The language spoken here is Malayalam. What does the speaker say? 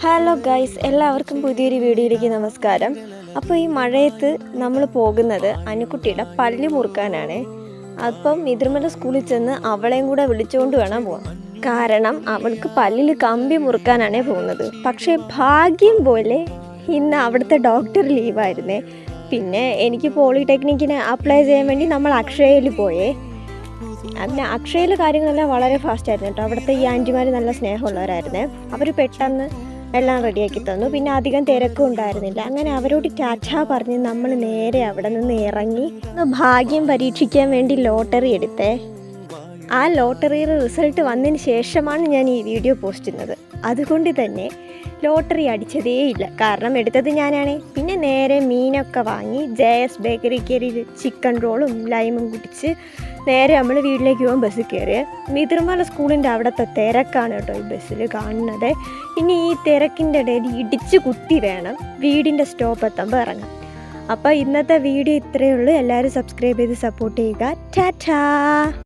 ഹലോ ഗൈസ്, എല്ലാവർക്കും പുതിയൊരു വീഡിയോയിലേക്ക് നമസ്കാരം. അപ്പോൾ ഈ മഴയത്ത് നമ്മൾ പോകുന്നത് അനുക്കുട്ടിയുടെ പല്ല് മുറുക്കാനാണ്. അപ്പം ഇതിർമല സ്കൂളിൽ ചെന്ന് അവളെയും കൂടെ വിളിച്ചുകൊണ്ട് വേണം പോകാൻ. കാരണം അവൾക്ക് പല്ലിൽ കമ്പി മുറുക്കാനാണ് പോകുന്നത്. പക്ഷേ ഭാഗ്യം പോലെ ഇന്ന് അവിടുത്തെ ഡോക്ടർ ലീവായിരുന്നേ. പിന്നെ എനിക്ക് പോളിടെക്നിക്കിന് അപ്ലൈ ചെയ്യാൻ വേണ്ടി നമ്മൾ അക്ഷയയിൽ പോയേ. അങ്ങനെ അക്ഷയയിലെ കാര്യങ്ങളെല്ലാം വളരെ ഫാസ്റ്റായിരുന്നു കേട്ടോ. അവിടുത്തെ ഈ ആൻറ്റിമാർ നല്ല സ്നേഹമുള്ളവരായിരുന്നേ. അവർ പെട്ടെന്ന് എല്ലാം റെഡിയാക്കി തന്നു. പിന്നെ അധികം തിരക്കും ഉണ്ടായിരുന്നില്ല. അങ്ങനെ അവരോട് ടാറ്റാ പറഞ്ഞ് നമ്മൾ നേരെ അവിടെ നിന്ന് ഇറങ്ങി ഭാഗ്യം പരീക്ഷിക്കാൻ വേണ്ടി ലോട്ടറി എടുത്തേ. ആ ലോട്ടറിയുടെ റിസൾട്ട് വന്നതിന് ശേഷമാണ് ഞാൻ ഈ വീഡിയോ പോസ്റ്റ് ചെയ്യുന്നത്. അതുകൊണ്ട് തന്നെ ലോട്ടറി അടിച്ചതേ ഇല്ല, കാരണം എടുത്തത് ഞാനാണ്. പിന്നെ നേരെ മീനൊക്കെ വാങ്ങി JS ബേക്കറി കയറി ചിക്കൻ റോളും ലൈമും കുടിച്ച് നേരെ നമ്മൾ വീട്ടിലേക്ക് പോകാൻ ബസ്സിൽ കയറി. മിതിർമല സ്കൂളിൻ്റെ അവിടുത്തെ തിരക്കാണ് കേട്ടോ ഈ ബസ്സിൽ കാണുന്നത്. ഇനി ഈ തിരക്കിൻ്റെ ഇടയിൽ ഇടിച്ച് കുത്തി വേണം വീടിൻ്റെ സ്റ്റോപ്പ് എത്തുമ്പോൾ ഇറങ്ങാം. അപ്പോൾ ഇന്നത്തെ വീഡിയോ ഇത്രയേ ഉള്ളൂ. എല്ലാവരും സബ്സ്ക്രൈബ് ചെയ്ത് സപ്പോർട്ട് ചെയ്യുക. ടാറ്റാ.